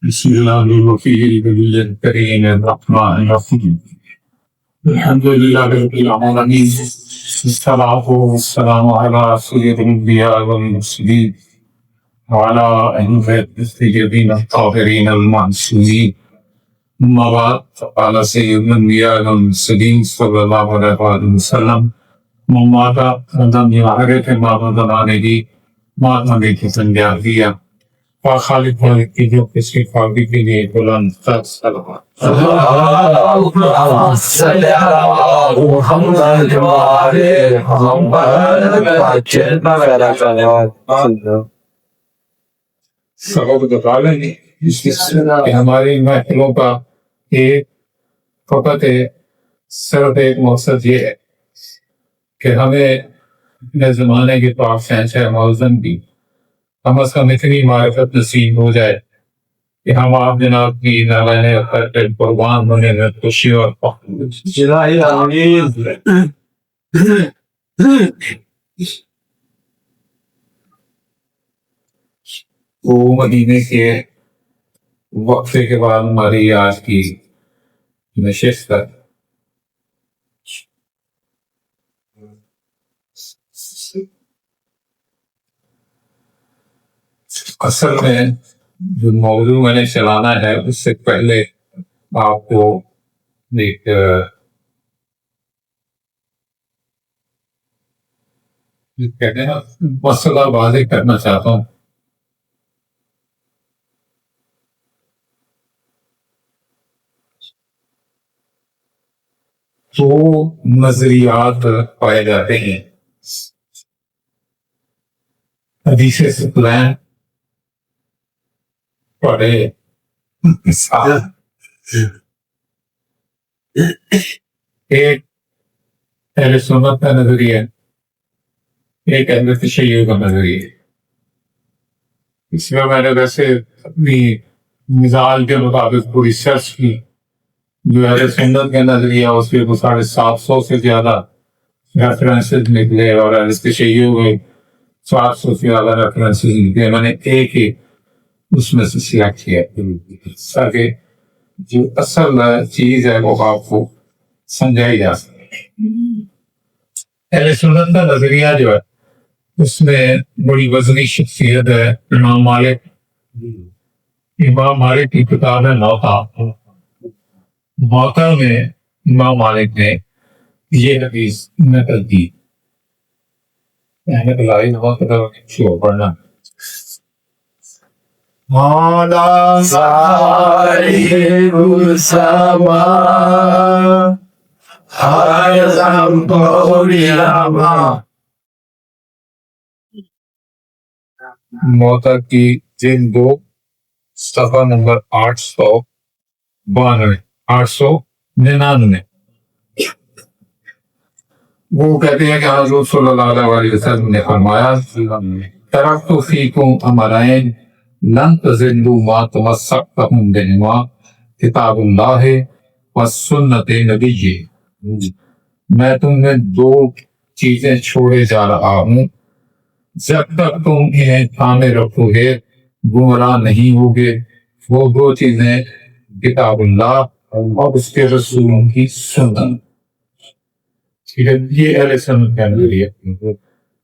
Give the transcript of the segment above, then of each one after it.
بسم الله الرحيم الكريم الرحمن الرحيم الحمد لله رب العالمين الصلاة والسلام على سيد الأنبياء والمرسلين وعلى أهل بيت الطيبين الطاهرين المعصومين أما بعد فقال سيد الأنبياء والمرسلين صلى الله عليه وسلم من مات لم يعرف ما بدنانه مات بكتنجاهية خالد مالک کی جو کسی فاقی کے لیے بلند تر صلوات اللهم صل على محمد وعلى محمد. سبب بتالا نہیں کہ ہماری محفلوں کا ایک فقط ہے، صرف ایک مقصد یہ ہے کہ ہمیں اپنے زمانے کے پاک شہنشاہ موزن کی کم از کم اتنی معرفت نصیب ہو جائے کہ ہم آپ جناب کی نالۂ خیر قربان ہونے میں خوشی اور وہ مدینے کے وقفے کے بعد ہماری آج کی نشست ہے۔ اصل میں جو موضوع میں نے چلانا ہے اس سے پہلے آپ کو ایک کہتے ہیں مسئلہ واضح کرنا چاہتا ہوں۔ دو نظریات پائے جاتے ہیں، حدیث سکلین پڑھے ایک اہل سنت کا نظریہ، ایک اہل تشیع کا نظریہ۔ اس میں میں نے ویسے اپنی مثال کے مطابق پوری سرچ کی، جو اہل سنت کا نظریہ اس پہ 750 سے زیادہ ریفرنسز نکلے اور اہل تشیع میں 400 سے زیادہ ریفرنسز نکلے۔ میں نے ایک ہی اس میں سے سلیکٹ کیا تاکہ جو اصل چیز ہے وہ آپ کو سمجھائی جا سکے۔ اہل سنت کا نظریہ جو ہے اس میں بڑی وزنی شخصیت ہے امام مالک۔ امام مالک کی کتاب ہے موطا۔ موطا میں امام مالک نے یہ حدیث نقل کی، پڑھنا مولا صاحب السما اعظم قولیما۔ موطا کی جلد 2 صفحہ نمبر 899۔ وہ کہتے ہیں کہ حضور صلی اللہ علیہ وسلم نے فرمایا ترکت فیکم امرین لن تضلوا ما تمسکتم بہما کتاب اللہ و سنت نبی۔ میں تم نے 2 چیزیں چھوڑے جا رہا ہوں، جب تک تم انہیں تھامے رکھو گے گمراہ نہیں ہوگے۔ وہ 2 چیزیں کتاب اللہ اور اس کے رسولوں کی سنت۔ یہ اہل سنت کا نظریہ۔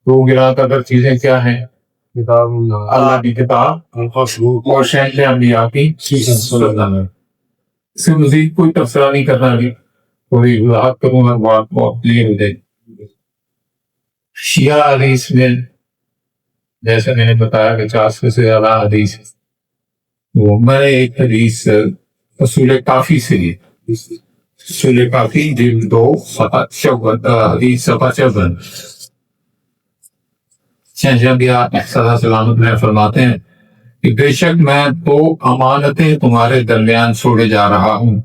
2 گراں قدر چیزیں کیا ہیں؟ کتاب اللہ کی کتاب اور شہنشاہ انبیاء کی سنت۔ اس سے مزید کوئی تبصرہ نہیں کرنا، بھی کوئی وضاحت کروں گا، بات بہت کلیئر ہو جائے گی۔ شیعہ حدیث میں جیسے میں نے بتایا کہ 400 سے زیادہ حدیث، وہ میں نے ایک حدیث اصول کافی سے لی، اصول کافی جلد 2 صفحہ 54، حدیث صفحہ 54۔ شہنشاہ انبیاء صلی سلامت میں فرماتے ہیں کہ بے شک میں 2 امانتیں تمہارے درمیان چھوڑے جا رہا ہوں،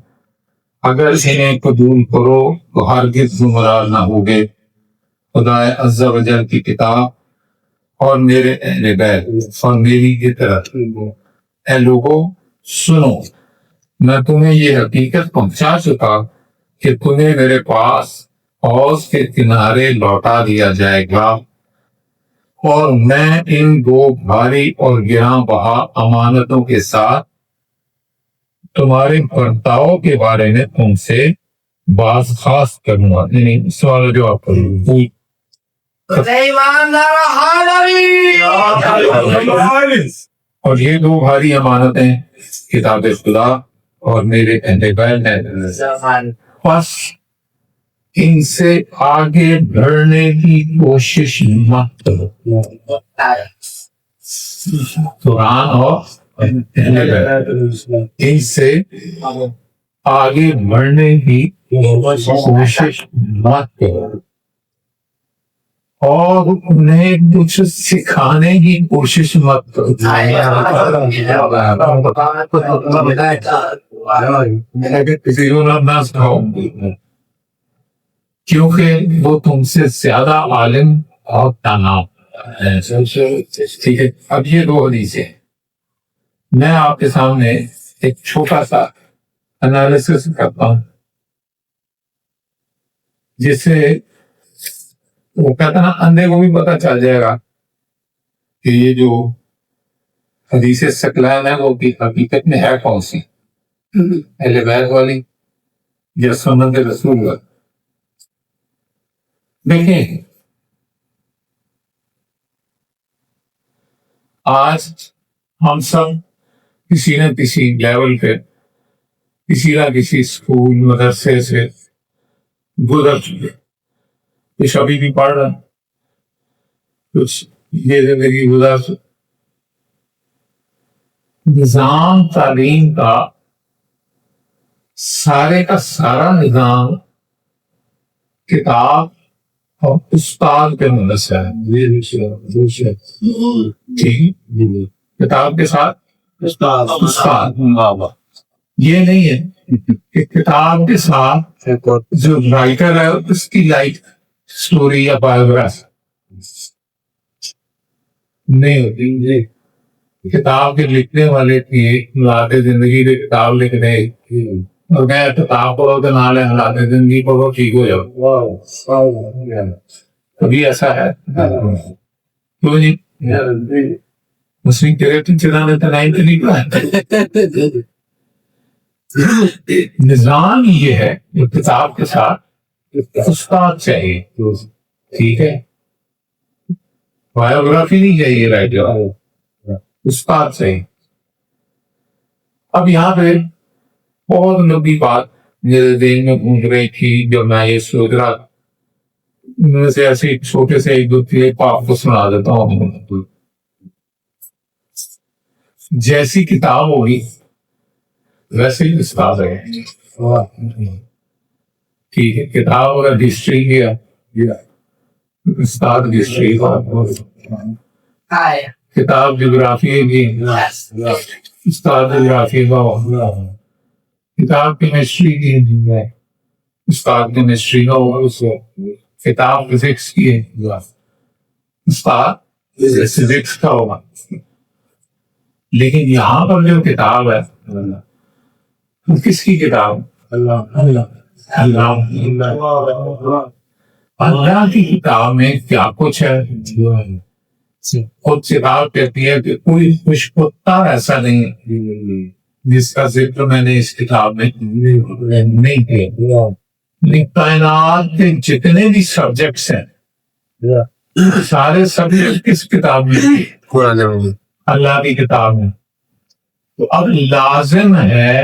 اگر انہیں قبول کرو تو ہرگز گمراہ نہ ہوگے، خدا عز و جل کی کتاب اور میرے اہل بیت اور میری اطاعت۔ اے لوگوں سنو، میں تمہیں یہ حقیقت پہنچا چکا کہ تمہیں میرے پاس حوض کے کنارے لوٹا دیا جائے گا، اور میں ان 2 بھاری اور گراں بہا امانتوں کے ساتھ تمہارے برتاؤ کے بارے میں تم سے بعض خاص کروں گا. یعنی سوال و جواب کروں گا. اور یہ دو بھاری امانتیں کتاب خدا اور میرے اہل بیت ہیں، بس ان سے آگے بڑھنے کی کوشش مت کرو. قرآن اور اہل بیت، ان سے آگے بڑھنے کی کوشش مت کرو اور انہیں کچھ سکھانے کی کوشش مت کرو. نہ سکھاؤ، کیونکہ وہ تم سے زیادہ عالم اور دانا ہے. ٹھیک ہے. اب یہ دو حدیثیں میں آپ کے سامنے ایک چھوٹا سا انالیسس کرتا ہوں، جس سے وہ کہتا نا اندھے کو بھی پتا چل جائے گا کہ یہ جو حدیث ثقلین ہے وہ حقیقت میں ہے کون سی، اہل بیت والی یا سنت رسول والی. دیکھیں، آج ہم سب کسی نہ کسی لیول پہ کسی نہ کسی اسکول مدرسے سے گزر چکے، کچھ ابھی بھی پڑھ رہا، کچھ یہ زندگی گزار چکے. نظام تعلیم کا سارے کا سارا نظام کتاب اور استاد پہ منحصر ہے. ٹھیک، کتاب کے ساتھ استاد. یہ نہیں ہے کہ کتاب کے ساتھ جو رائٹر ہے اس کی لائف سٹوری یا بایوگرافی نہیں ہوتی. کتاب کے لکھنے والے کی حالات زندگی کی کتاب لکھنے اور میں کتاب پڑھو تو نہ لے حالات زندگی پڑھو ٹھیک ہو جاؤ. ابھی ایسا ہے کیوں نہیں؟ مسلم کریکٹر چلانے تو نہیں پڑھا. نظام یہ ہے کہ کتاب کے ساتھ استاد چاہیے. ٹھیک ہے، بایوگرافی نہیں چاہیے رائٹر، استاد چاہیے. اب یہاں پہ بہت لمبی بات میرے ذہن میں گونج رہی تھی جب میں یہ سوچ رہا. میں سے ایسے چھوٹے سے ایک دو کلپ آپ کو سنا دیتا ہوں. جیسی کتاب ہوگی ویسے ہی استاد ہے. ٹھیک ہے، کتاب اگر ہسٹری کی ہے استاد ہسٹری کا، کتاب جغرافی کی استاد جغرافی کا، کتاب کیمسٹری کی ہے استاد کیمسٹری کا ہوگا، کتاب فزکس کی ہے استاد فزکس کا ہوگا. لیکن یہاں پر جو کتاب ہے کس کی کتاب؟ اللہ کی کتاب میں کیا کچھ ہے. خود کتاب کہتی ہے کہ کوئی خوش کتا ایسا نہیں جس کا ذکر میں نے اس کتاب میں نہیں کیا. کائنات کے جتنے بھی سبجیکٹس ہیں سارے سبجیکٹ کس کتاب میں؟ اللہ کی کتاب میں. تو اب لازم ہے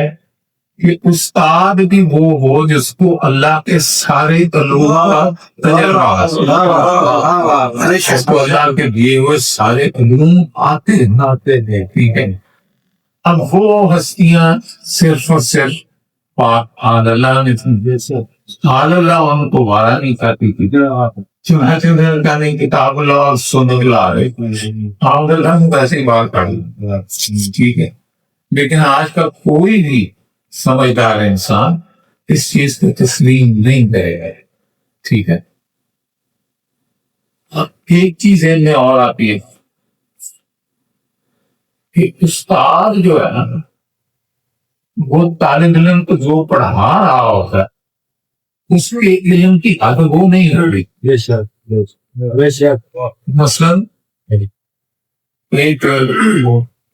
کہ استاد بھی وہ ہو جس کو اللہ کے سارے علوم کا تجربہ اس کو اللہ کے دیے ہوئے سارے علوم آتے ہیں. ٹھیک ہے، اب وہ ہستیاں صرف اور صرف پاک اللہ نے اللہ ان کو وعدہ نہیں کرتی تھی نہیں کتاب اللہ اور سنت لا رہے اللہ ایسے ہی بات کر. ٹھیک ہے، لیکن آج کا کوئی بھی سمجھدار انسان اس چیز کو تسلیم نہیں کرے گا. ٹھیک ہے، ایک چیز ہے میں اور آتی ہے کہ استاد جو ہے نا وہ طالب علم کو جو پڑھا رہا ہوتا ہے اس کے علم کی حد وہ نہیں ہو رہی. مثلاً ایک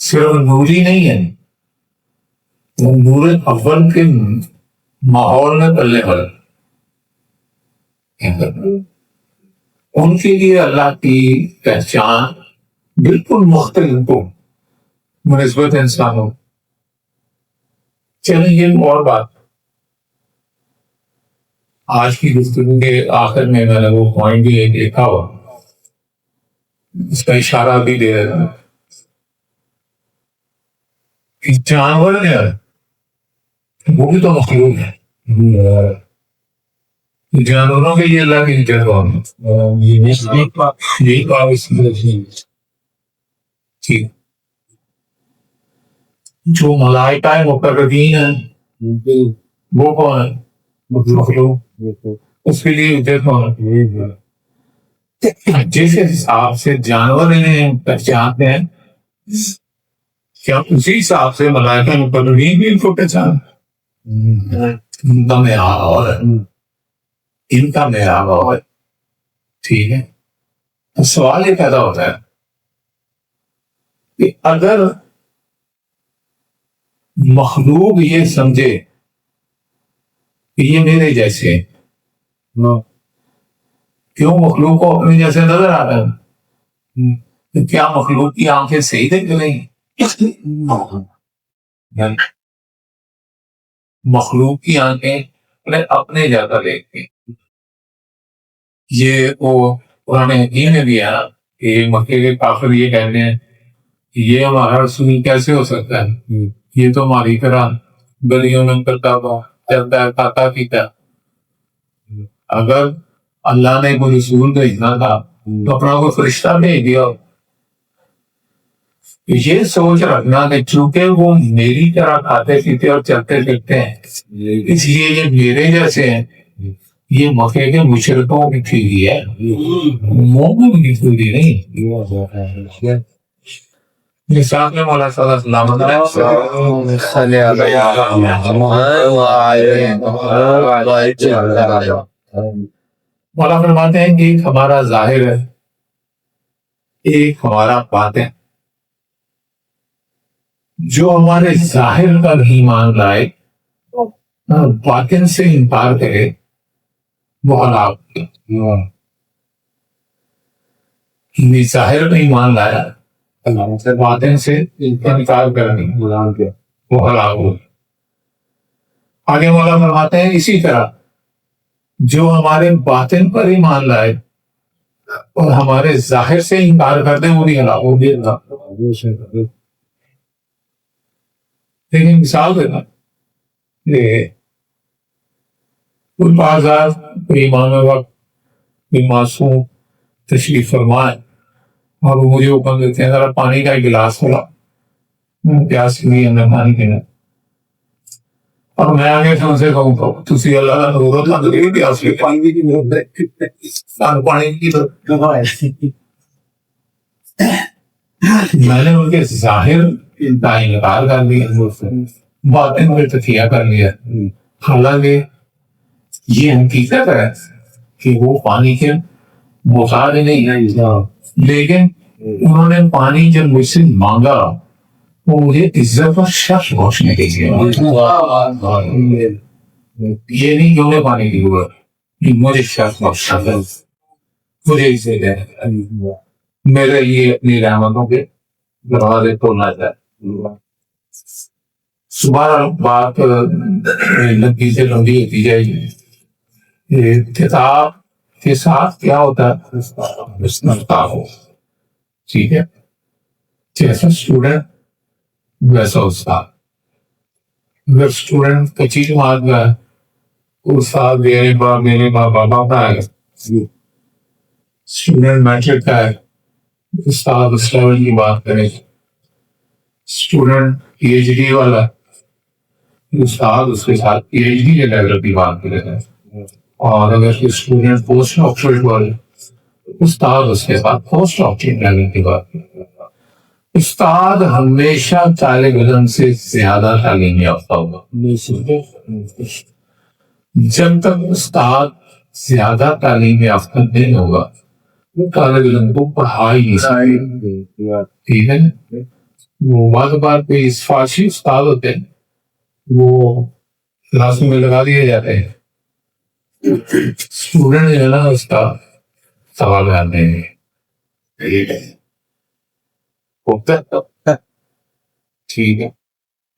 صرف نوری نہیں ہے، وہ نور اول کے ماحول میں پلنے والا، ان کے لیے اللہ کی پہچان بالکل مختلف ہو بنسبت انسانوں۔ چلیں یہ اور بات، آج کی گفتگو کے آخر میں میں نے وہ پوائنٹ بھی ایک لکھا ہوا، اس کا اشارہ بھی دے رہا تھا کہ جانور ہے وہ بھی تو مخلوق ہے، جانوروں کے لیے اللہ کی جگہ یہی بات اس میں ٹھیک۔ جو ملائکہ مقربین ہیں وہ کون ہے؟ مخلوق، اس کے لیے اجرت کون ہے؟ جس حساب سے جانور انہیں پہچانتے ہیں، کیا اسی حساب سے ملائکہ مقربین بھی ان کو پہچان؟ ان کا معیار اور ہے، ان کا معیار اور ہے، ٹھیک ہے۔ تو سوال یہ پیدا ہوتا ہے کہ اگر مخلوق یہ سمجھے کہ یہ میرے جیسے ہیں، کیوں مخلوق کو اپنے جیسے نظر آ رہا ہے؟ کیا مخلوق کی آنکھیں صحیح دیکھ رہی ہیں؟ مخلوق کی آنکھیں اپنے جیسا دیکھتی ہیں۔ یہ وہ قرآن حکیم میں بھی ہے کہ مکے کے کافر یہ کہتے ہیں کہ یہ ہمارا رسول کیسے ہو سکتا ہے، یہ تو ہماری طرح گلیوں میں کرتا ہوا چلتا ہے، کھاتا پیتا۔ اگر اللہ نے کوئی رسول بھیجنا تھا تو اپنا کوئی فرشتہ بھیج دیا۔ یہ سوچ رکھنا کہ چونکہ وہ میری طرح کھاتے پیتے اور چلتے پھرتے ہیں اس لیے یہ میرے جیسے ہیں، یہ مکے کے مشرکوں کی تھیوری ہے، مومن کی تھیوری نہیں۔ ساتھ میں مولا صلی اللہ علیہ وسلم مولا فرماتے ہیں کہ ایک ہمارا ظاہر ہے، ایک ہمارا باطن۔ جو ہمارے ظاہر پر ایمان لائے باطن سے انکار کرے وہ ہلاک ہوا۔ ظاہر پر ایمان لایا باطن سے انکار کرنے وہ ہلاک ہوا۔ آگے مولا فرماتے ہیں اسی طرح جو ہمارے باطن پر ایمان لائے اور ہمارے ظاہر سے انکار کر دیں وہ بھی ہلاک ہو گیا۔ لیکن مثال دینا کہ کوئی بازار امام وقت معصوم تشریف فرمائے اور وہ مجھے حکم دیتے ہیں ذرا پانی کا گلاس کھلا، پیاس کے لیے اندر پانی پینا، اور میں آگے سے ان سے کہوں تو تسی اللہ کا ضرورت مند نہیں پیاس کے پانی کی ضرورت ہے، پانی کی میں نے ان کے ظاہر کا انکار کر دیا، باطن میں تقیہ کر لیا۔ حالانکہ یہ حقیقت ہے کہ وہ پانی کے محتاج نہیں ہے، لیکن انہوں نے پانی جب مجھ سے مانگا وہ مجھے عزت اور شرف پہنچنے کے لیے، یہ نہیں کہ انہیں پانی کی ضرورت، مجھے شرف پہنچنا ہے، مجھے اسے دے میرے لیے اپنی رحمتوں کے دروازے کھولنا چاہے۔ صبح بات لمبی سے لمبی ہوتی جائے گی۔ کتاب کے ساتھ کیا ہوتا ہے؟ ہو، ٹھیک ہے، جیسا اسٹوڈنٹ ویسا استاد۔ اگر اسٹوڈنٹ کچی جماعت کا ہے استاد میرے بابا کا ہے، اسٹوڈنٹ میٹرک کا ہے استاد اس لیول کی بات کرے، اسٹوڈنٹ پی ایچ ڈی والا استاد اس کے ساتھ پی ایچ ڈی کے لیول کی بات کرے گا، اور اگر اسٹوڈنٹ پوسٹ ڈاکٹریٹ والے استاد اس کے ساتھ پوسٹ ڈاکٹریٹ لیول کی بات کرے گا۔ استاد ہمیشہ طالب علم سے زیادہ تعلیم یافتہ ہوگا۔ جب تک استاد زیادہ تعلیم یافتہ نہیں ہوگا طالب علم کو پڑھا ہی نہیں سکتے، ٹھیک ہے۔ بعض بار کوئی فارسی استاد ہوتے ہیں وہ کلاس میں لگا دیے جاتے ہیں, اسٹوڈنٹ جو ہے نا اس کا سوال آتے ہیں ٹھیک ہے,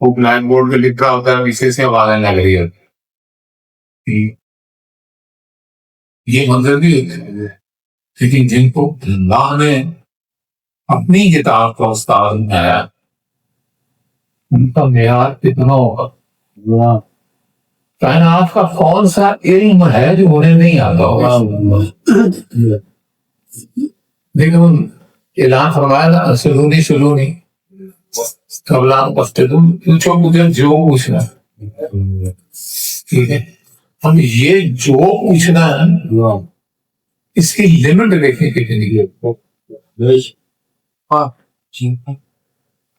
وہ بلیک بورڈ پہ لکھ رہا ہوتا ہے, پیچھے سے آوازیں لگ رہی ہے. یہ منظر بھی ہے, لیکن جن کو اللہ نے اپنی کتاب کا استاد بنایا ان کا معیار کتنا ہوگا. کائنات کا کون سا علم ہے جو انہیں نہیں آتا ہوگا. لیکن اعلان فرمایا نا سلونی سلونی قبلان پفتدون, پوچھو مجھے جو پوچھنا. ٹھیک ہے, ہم یہ جو پوچھنا ہے اس کی لمٹ دیکھیں کتنی ہے.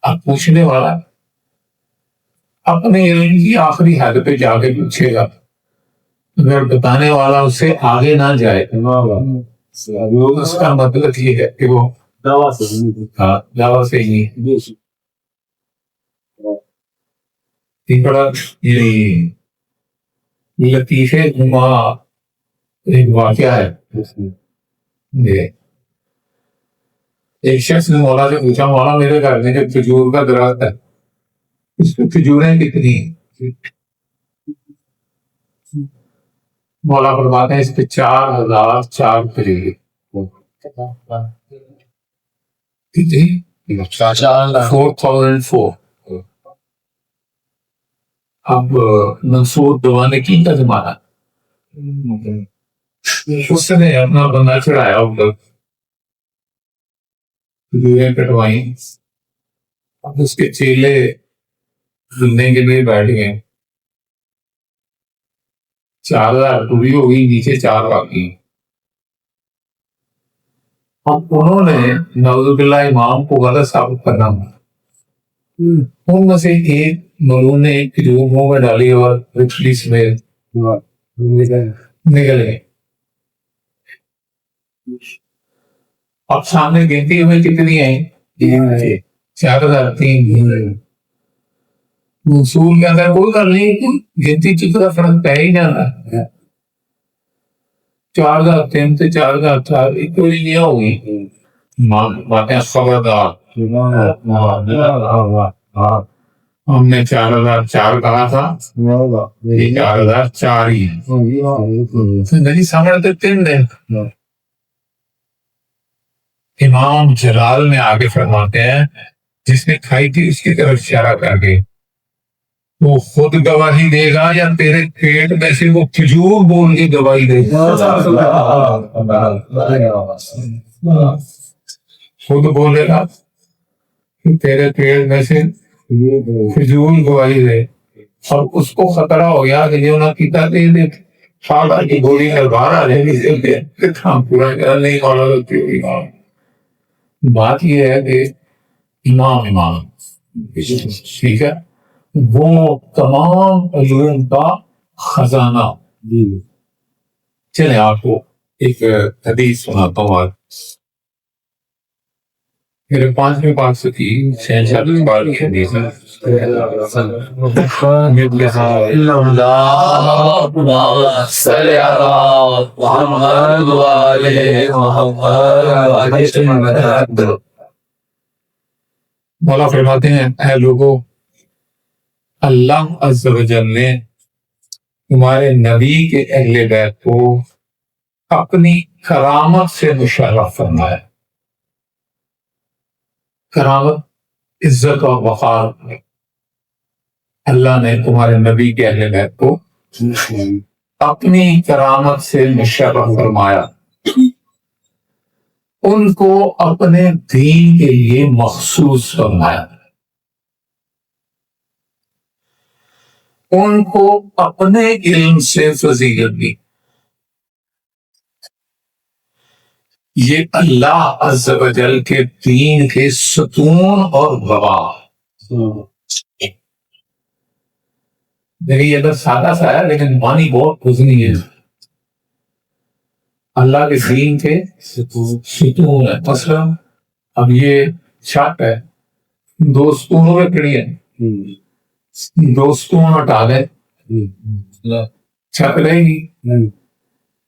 اب پوچھنے والا اپنے علم کی آخری حد پہ جا کے پوچھے گا, اگر بتانے والا اس سے آگے نہ جائے اس کا مطلب یہ ہے کہ وہ دعویٰ سے ہی بڑا لطیفے نما ایک واقعہ ہے. ایک شخص نے مولا سے پوچھا, مولا میرے گھر میں جو کھجور کا درخت ہے اس میں کھجوریں کتنی ہیں؟ مولا فرماتے ہیں اس پہ 4004 کھجوریں. کتنی؟ 4004. اب منصور دوانی کی کا زمانہ, اس نے اپنا بندہ چڑھایا ادھر, کھجوریں کٹوائیں. اب اس کے چیلے سننے کے لیے بیٹھ گئے, 4000 پوری ہو گئی, نیچے 4 باقی. اب انہوں نے نعوذ باللہ امام کو غلط ثابت کرنا, ان میں سے ایک مولون نے ایک کھجور منہ میں ڈالی اور رچلی سمیت نکل گئے. اب سامنے گنتی میں کتنی آئی؟ 4003. اصول کے اندر کوئی کر نہیں, گنتی کی طرف فرق پہ ہی جانا. 4003 سے 4004 کوئی نہیں ہوگی. باتیں خبردار, ہم نے 4004 کہا تھا, یہ 4004 ہی زندگی سامنے 3 دن. امام جلال نے آگے فرماتے ہیں جس نے کھائی تھی اس کی طرف اشارہ کر کے, وہ خود گواہی دے گا یا تیرے پیٹ میں سے وہ کھجور بول کے گواہی دے گا؟ خود بولے گا کہ تیرے پیٹ میں سے کھجور گواہی دے, اور اس کو خطرہ ہو گیا کہ جو نہ پیتا دے دے فاڑا کی گولی میں باہر آ جائے گی, کام پورا کر نہیں ہوگا. بات یہ ہے کہ امام ٹھیک ہے, وہ تمام علوم کا خزانہ. چلے آپ کو ایک حدیث سناتا ہوں. آج میرے 5ویں پاک سے تھی شہنشاہ بار کی حدیث ہے. مولا فرماتے ہیں اے لوگوں, اللہ عز و جل نے تمہارے نبی کے اہل بیت کو اپنی کرامت سے مشرف فرمایا. کرامت عزت اور وقار, اللہ نے تمہارے نبی کے اہل بیت کو اپنی کرامت سے مشرف فرمایا, ان کو اپنے دین کے لیے مخصوص فرمایا, ان کو اپنے علم سے فضیلت دی. یہ اللہ عز و جل کے دین کے ستون اور گواہ. میری یہ سادہ سا ہے لیکن معنی بہت حسنی ہے. اللہ کے دین کے ستون ہے. مثلا اب یہ چھت ہے, دو سپون رکھڑی ہے، دو سپون ہٹا دے چھت رہے گی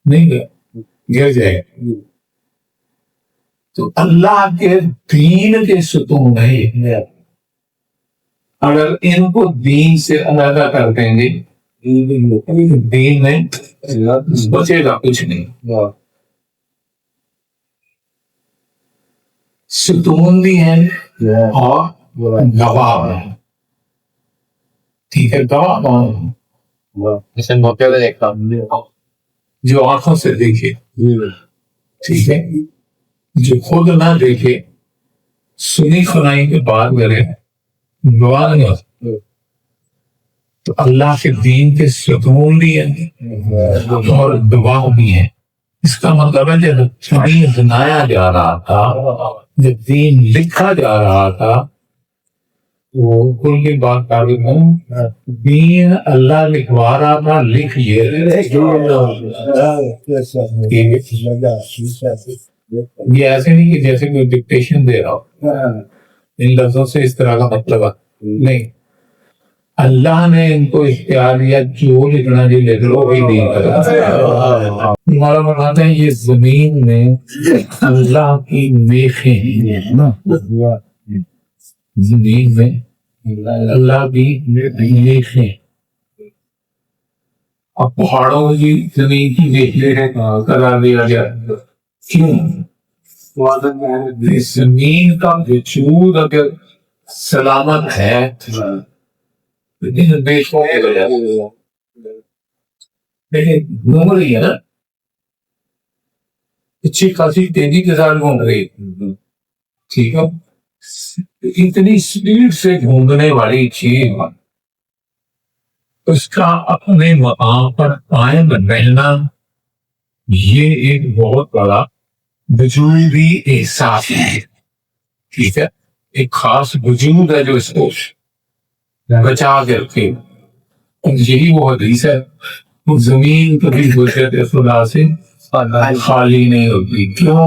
نہیں، گر جائے گا۔ تو اللہ کے دین کے ستون ہے، اگر ان کو دین سے علیحدہ کر دیں گے دین میں بچے گا کچھ نہیں۔ ستون بھی ہیں اور گواہ ہیں، ٹھیک ہے، گواہ کون؟ جیسے موقع پہ دیکھا جو آنکھوں سے دیکھے، ٹھیک ہے، جو خود نہ دیکھے، سنی سنائی کے بعد کرے، گواہ نہیں ہو سکتا۔ تو اللہ کے دین کے ستون بھی ہیں اور گواہ بھی ہیں۔ اس کا مطلب ہے جب دین بنایا جا رہا تھا، جب دین لکھا جا رہا تھا، وہ کل کی بات کاری ہوں، دین اللہ لکھوا رہا تھا، لکھیے یہ ایسے نہیں کہ جیسے کوئی ڈکٹیشن دے رہا ہو، ان لفظوں سے اس طرح کا مطلب نہیں، اللہ نے ان کو اختیار دیا، جو لکھنا جی لکھ لو، وہی دین کرا۔ ہمارا بناتے ہیں یہ زمین میں اللہ کی میخیں ہیں، زمین میں اللہ کی میخیں، اب پہاڑوں کی زمین کی میخیں قرار دیا گیا، کیوں؟ زمین کا وجود اگر سلامت ہے لیکن گھوم رہی ہے نا، اچھی خاصی تیزی کے ساتھ گھوم رہی، ٹھیک ہے، اتنی سپیڈ سے گھومنے والی چیز اس کا اپنے مقام پر قائم رہنا، یہ ایک بہت بڑا وجودی احساس ہے، ٹھیک ہے، ایک خاص وجود ہے جو اس کو بچا کے رکھے، یہی وہ حدیث ہے، زمین کبھی حجت خدا سے خالی نہیں ہوتی، کیوں؟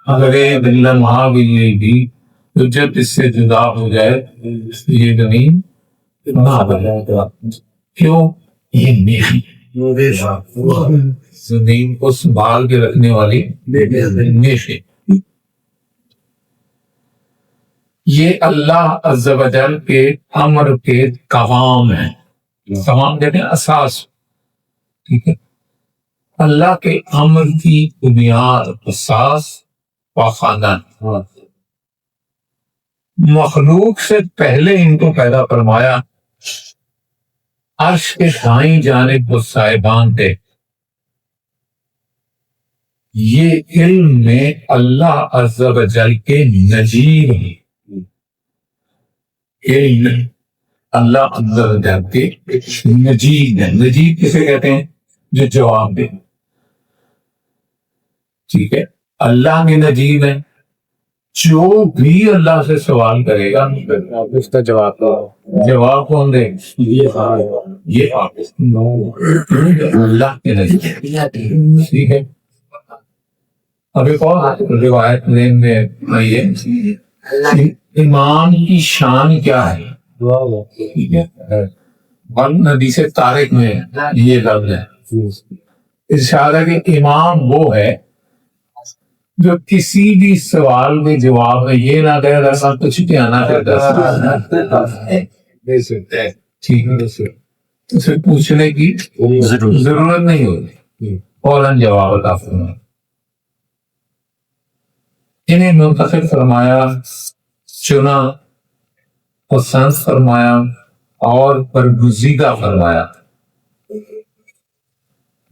اگر ایک لمحہ بھی یہ بھی حجت اس سے جدا ہو جائے یہ زمین نہ بنے، کیوں؟ یہ میخ زمین کو سنبھال کے رکھنے والی میخ، یہ اللہ عز و جل کے امر کے قوام ہیں، قوام کہتے ہیں اساس، ٹھیک ہے، اللہ کے امر کی بنیاد اساس پاخانہ، مخلوق سے پہلے ان کو پیدا فرمایا، عرش کے دائیں جانب وہ صاحبان تھے، یہ علم میں اللہ عز و جل کے نجیب ہیں، علم اللہ عز و جل کے نجیب ہیں، نجیب کسے کہتے ہیں؟ جو جواب دے، ٹھیک ہے، اللہ کے نجیب ہیں، جو بھی اللہ سے سوال کرے گا اس کا جواب کون دے؟ یہ اللہ کے نجیب، ٹھیک ہے۔ اب ایک اور روایت میں آئی ہے، امام کی شان کیا ہے، ٹھیک ہے، حدیث طارق میں یہ لفظ ہے، ارشاد ہے کہ امام وہ ہے جو کسی بھی سوال کے جواب میں یہ نہ کہے ایسا کچھ کہنا چاہتا ہے، ٹھیک ہے، اسے پوچھنے کی ضرورت نہیں ہوتی، فوراً جواب عطا فرمائے۔ انہیں منتخب فرمایا، چنا، پسند فرمایا اور برگزیدہ فرمایا،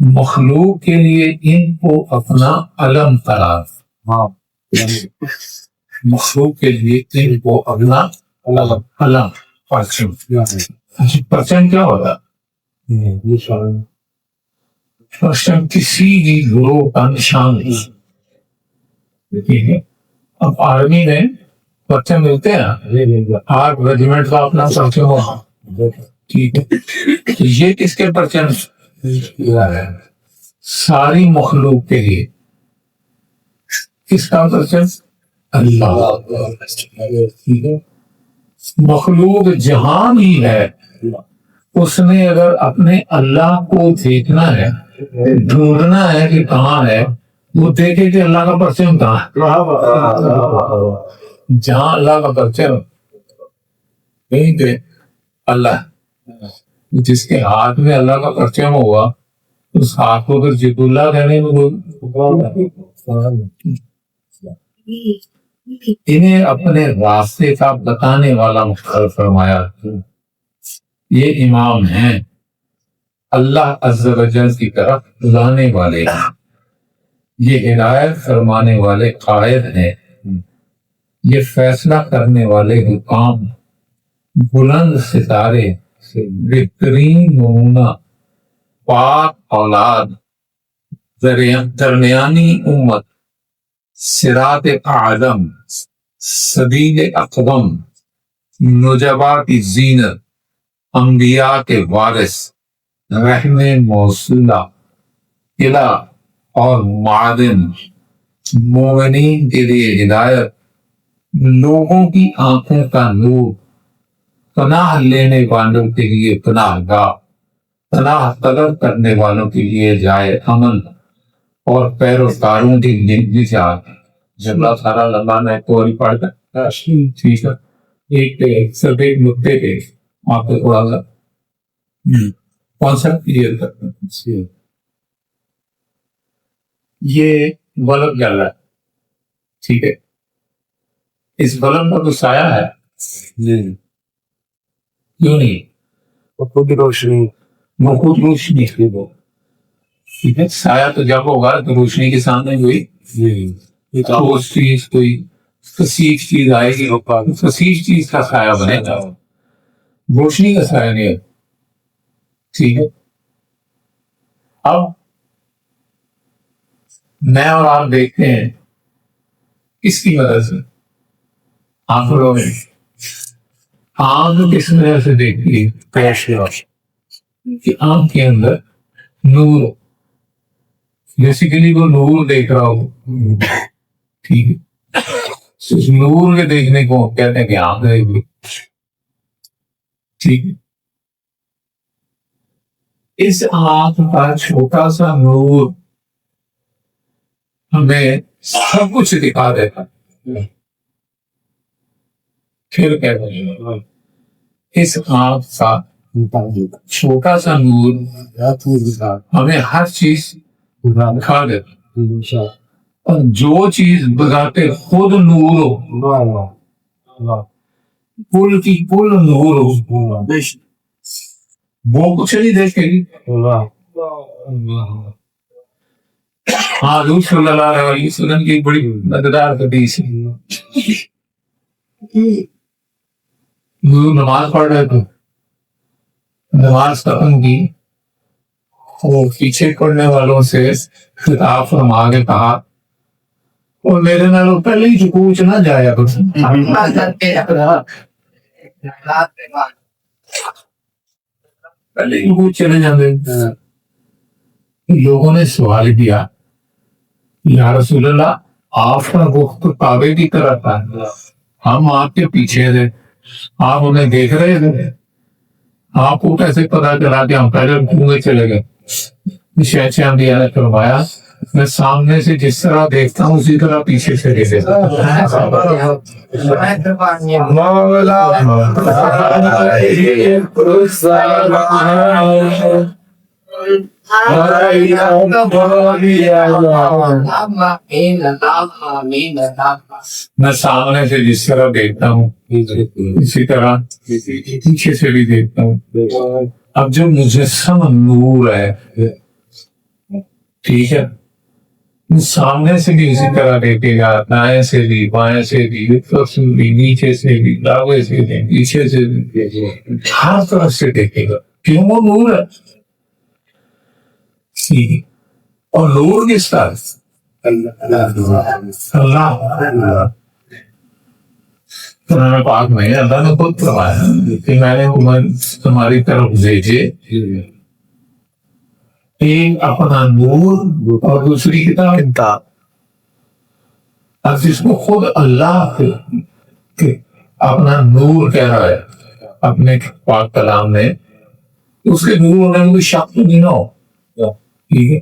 مخلوق کے لیے ان کو اپنا علم قرار، مخلوق کے لیے ان کو اپنا علم، پرچم کیا ہوتا؟ پرچم کسی بھی گروہ کا نشان نہیں، ٹھیک ہے، اب آرمی میں پرچم ملتے ہیں، ہر ریجیمنٹ کا اپنا پرچم ہوا، ٹھیک ہے، یہ کس کے پرچم؟ ساری مخلوق کے لیے کس کا پرچم؟ اللہ، ٹھیک ہے، مخلوق جہاں بھی ہے اس نے اگر اپنے اللہ کو دیکھنا ہے، ڈھونڈنا ہے کہ کہاں ہے، وہ دیکھے کہ اللہ کا پرچم کہاں ہے۔ جہاں اللہ کا پرچم کہیں پہ اللہ، جس کے ہاتھ میں اللہ کا پرچم ہوگا اس ہاتھ کو پھر جب اللہ کہنے میں انہیں اپنے راستے کا بتانے والا مقرر فرمایا۔ یہ امام ہیں، اللہ عز و جل کی طرف بلانے والے ہیں، یہ ہدایت فرمانے والے قائد ہیں، یہ فیصلہ کرنے والے حکام، بلند ستارے، بہترین نمونہ، پاک اولاد، درمیانی امت، صراط اعظم، سبیل اقدم، نجبا کی زینت، انبیاء کے وارث، رحم موصولہ، قلعہ اور معدن، مومنین کے لیے ہدایت، لوگوں کی آنکھوں کا نور، پناہ لینے والوں کے لیے پناہ گاہ، پناہ طلب کرنے والوں کے لیے جائے امن، اور پیروکاروں کی نجات۔ جب اللہ تعالیٰ لمبا میں کوئی پڑھتا ٹھیک ہے، ایک سب ایک نقطے پہ آپ کو تھوڑا سا کانسیپٹ کلیئر کرتا ہوں۔ یہ بلب جل رہا ہے، ٹھیک ہے، اس بلب کا تو سایہ ہے، کیوں نہیں؟ وہ خود روشنی ٹھیک ہے، سایہ تو جب ہوگا تو روشنی کے سامنے ہوئی ٹھوس چیز، کوئی فسیح چیز آئے گی، فسیح چیز کا سایہ بنے گا، روشنی کا سایہ نہیں ہے، ٹھیک ہے۔ اب میں اور آپ دیکھتے ہیں اس کی وجہ سے آنکھوں میں آنکھ کس وجہ سے دیکھتی ہے کہ آنکھ کے اندر نور، بیسیکلی وہ نور دیکھ رہا ہو، ٹھیک ہے، اس نور کے دیکھنے کو کہتے ہیں کہ آنکھ دیکھ لی، ٹھیک ہے۔ اس آنکھ کا چھوٹا سا نور ہمیں سب کچھ دکھا دیتا، پھر کہتے ہیں اس آنکھ کا چھوٹا سا نور ہمیں ہر چیز دکھا دیتا، اور جو چیز بذات خود نور ہو، پل کی پل نور ہو، وہ کچھ نہیں دیکھے گی۔ حضور صلی اللہ علیہ وسلم کی بڑی مزیدار حدیث ہے، حضور نماز پڑھ رہے تھے، نماز ختم کی، وہ پیچھے پڑھنے والوں سے خطاب فرما کے کہا، اور میرے نال پہلے ہی چکوچ نہ جایا کچھ، پہلے ہی چکوچ چلے جاندے۔ لوگوں نے سوال کیا، یا رسول اللہ آپ کا رخ تو کعبے کی طرح تھا، ہم آپ کے پیچھے تھے، آپ انہیں دیکھ رہے تھے، آپ کو کیسے پتا چلا کہ ہم پہلے گھومے چلے گئے؟ شیخ انبیاء نے فرمایا میں سامنے سے جس طرح دیکھتا ہوں اسی طرح پیچھے سے دیکھتا ہوں۔ میں سامنے سے جس طرح دیکھتا ہوں اسی طرح پیچھے سے بھی دیکھتا ہوں۔ اب جو مجسم نور ہے، ٹھیک ہے، سامنے سے بھی اسی طرح دیکھے گا، دائیں سے بھی، بائیں سے بھی، اوپر سے بھی، نیچے سے بھی، داوے سے بھی، پیچھے سے بھی، ہر طرف سے دیکھے گا، کیوں؟ وہ نور ہے۔ اور نور کس کا؟ اللہ۔ قرآن پاک میں اللہ نے خود فرمایا کہ میں نے تمہاری طرف بھیجے ایک اپنا نور اور دوسری کتاب، اب جس کو خود اللہ اپنا نور کہہ رہا ہے اپنے پاک کلام میں، اس کے نور ہونے میں کوئی شک تو نہیں نہ ہو، ٹھیک ہے،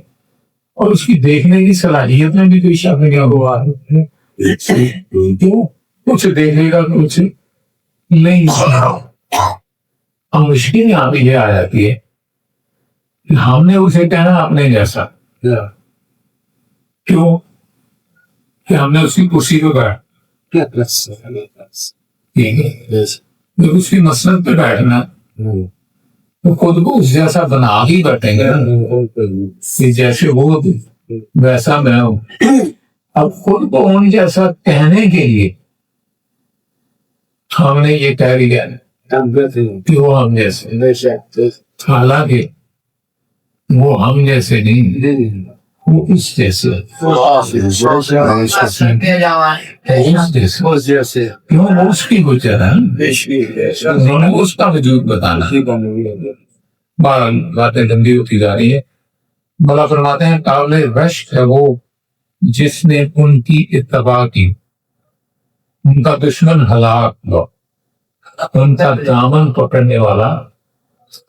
اور اس کی دیکھنے کی صلاحیت میں بھی کوئی شک نہیں ہوا، کیوں کچھ دیکھے گا کچھ نہیں۔ اب مشکل یہاں پہ یہ آ جاتی ہے کہ ہم نے اسے کہنا اپنے جیسا، کیوں کہ ہم نے اس کی کرسی پہ بیٹھا، ٹھیک ہے، جب اس کی مسند پہ بیٹھنا تو خود کو اس جیسا بنا ہی بیٹھیں گے کہ جیسے وہ ویسا میں ہوں۔ اب خود کو ان جیسا کہنے کے لیے ہم نے یہ کہہ لیا کہ وہ ہم جیسے، حالانکہ وہ ہم جیسے نہیں، وہ اس جیسے، کیوں وہ اس کی گزر ہے، انہوں نے اس کا وجود بتانا۔ باتیں لمبی ہوتی جا رہی ہے۔ بلا فرماتے ہیں قابل رشک ہے وہ جس نے ان کی اتباع کی، ان کا دشمن ہلاک ہوا، ان کا دامن پکڑنے والا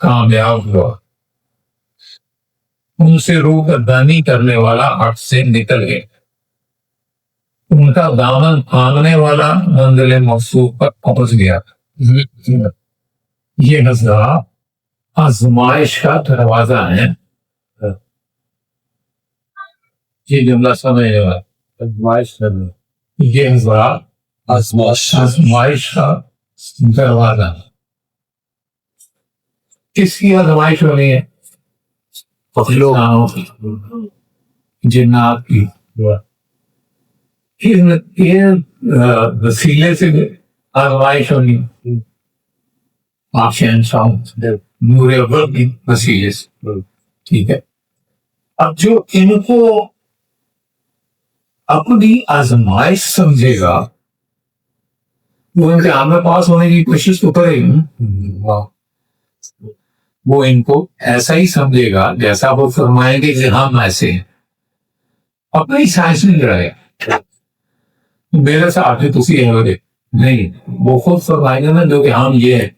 کامیاب ہوا، ان سے روح گردانی کرنے والا حق سے نکل گیا، ان کا دامن تھامنے والا منزل مقصود پر پہنچ گیا۔ یہ نظارہ آزمائش کا دروازہ ہے، یہ جملہ سمجھنے والا، یہ نظارہ آزمائش کا دروازہ۔ کس کی آزمائش ہونی ہے؟ انسانوں کی، جنات کی، وسیلے سے آزمائش ہونی، نور اول کی وسیلے سے، ٹھیک ہے۔ اب جو ان کو اپنی آزمائش سمجھے گا وہ امتحان میں پاس ہونے کی کوشش تو کرے گا، وہ ان کو ایسا ہی سمجھے گا جیسا وہ فرمائیں گے کہ ہم ایسے ہیں، اپنی سائنس نہیں لڑائے میرے ساتھ تسی ہے وجہ نہیں، وہ خود فرمائیں گے نا جو کہ ہم یہ ہے،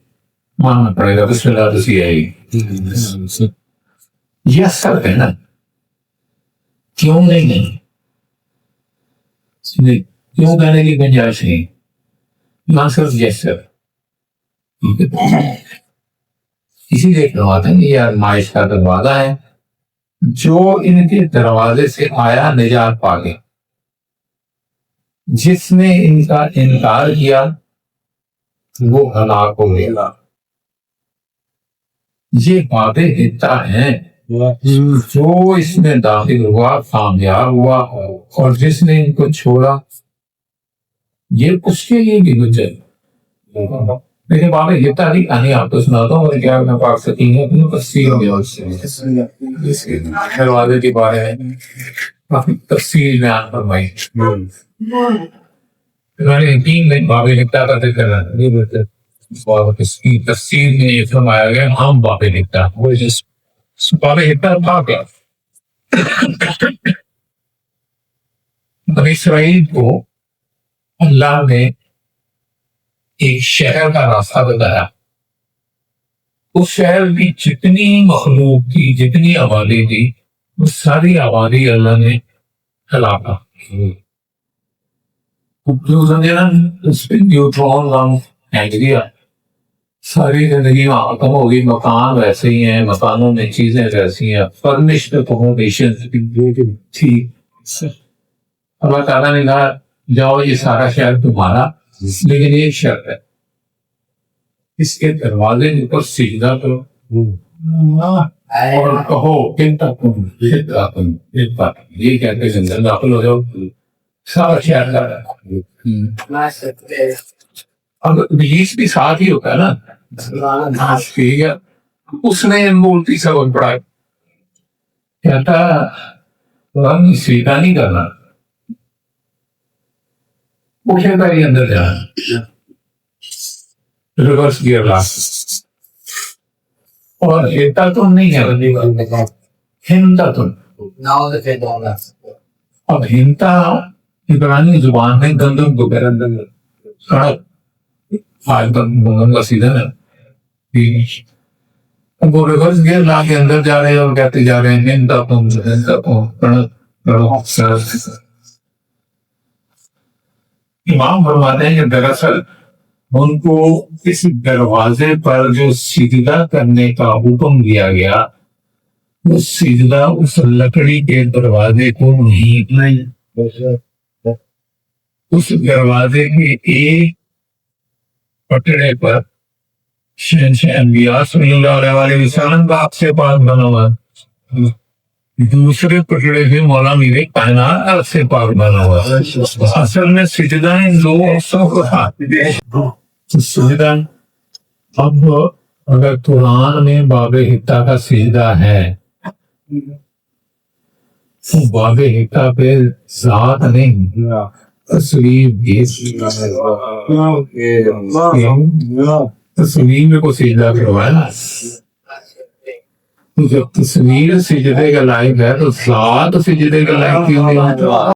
ماننا پڑے گا بسم اللہ تسی ہے ہی، یہ اثر ہے نا، کیوں نہیں کیوں کہنے کی گنجائش نہیں، نہ صرف یس سر۔ اسی لیے فرماتے ہیں کہ یہ آزمائش کا دروازہ ہے، جو ان کے دروازے سے آیا نجات پا گیا، جس نے ان کا انکار کیا وہ ہلاک ہو گیا۔ یہ باب حتہ ہیں، جو اس میں داخل ہوا کامیاب ہوا، اور جس نے ان کو چھوڑا یہ اس کے لیے بھی گزر۔ میرے باب حتہ کی کہانی آپ کو سناتا ہوں، کیا میں پاک سکین ہے اپنی تفسیر میں اس کے دروازے کے بارے میں تفصیل بیان فرمائی۔ میں نے یقین نہیں باب حتہ کا ذکر ہے، اس کی تفسیر میں یہ فرمایا گیا ہم باب حتہ، وہ جس باب حتہ تھا کیا؟ بنی اسرائیل کو اللہ نے ایک شہر کا راستہ بتایا، اس شہر کی جتنی مخلوق تھی، جتنی آبادی تھی، وہ ساری آبادی اللہ نے ہلاکا، جو سمجھے نا اس پہ نیوٹرون ہم پھینک دیا، ساری زندگی وہاں ختم ہوگی، مکان ویسے ہی ہیں، مکانوں میں چیزیں ویسی ہیں، فرنشڈ اکوموڈیشن تھی۔ اللہ تعالیٰ نے کہا جاؤ یہ سارا شہر تمہارا، لیکن ایک شرط ہے، اس کے دروازے کے اوپر سجدہ کرو اور کہو یہ کہہ کے اندر داخل ہو جاؤ، سارا شہر کا۔ اب ابلیس بھی ساتھ ہی ہوتا ہے نا، ٹھیک ہے، اس نے مولتی سبق پڑھا، کہتا سیدھا نہیں کرنا، وہ کہتا ہے اندر جانا، ریورس گیئر لا، اور ہیتا تم نہیں ہے، ہنتا تم۔ اب ہنتا عبرانی زبان میں گندم کو کڑک، آج تک مومن کا سیزن ہے وہ ریورس گیئر لا کے اندر جا رہے ہیں اور کہتے جا رہے ہیں امام فرماتے ہیں کہ دراصل ان کو اس دروازے پر جو سجدہ کرنے کا حکم دیا گیا وہ سجدہ اس لکڑی کے دروازے کو نہیں، اس دروازے کے ایک پٹڑے پر شہنشاہ انبیاء صلی اللہ علیہ وسلم کا عکس پاک بنا ہوا ہے، دوسرے پٹڑے پہ مولا میرے کائنات کا عکس پاک بنا ہوا ہے۔ اصل میں سجدہ ان دو حصوں کو تھا۔ سجدہ اب اگر قرآن میں باب حطہ کا سجدہ ہے، باب حطہ پہ ذات نہیں تصویر تصویر میں کو سجدہ کروایا نا، جب تصویر سجدے کا لائق ہے تو ذات سجدے کا لائق کیوں نہیں؟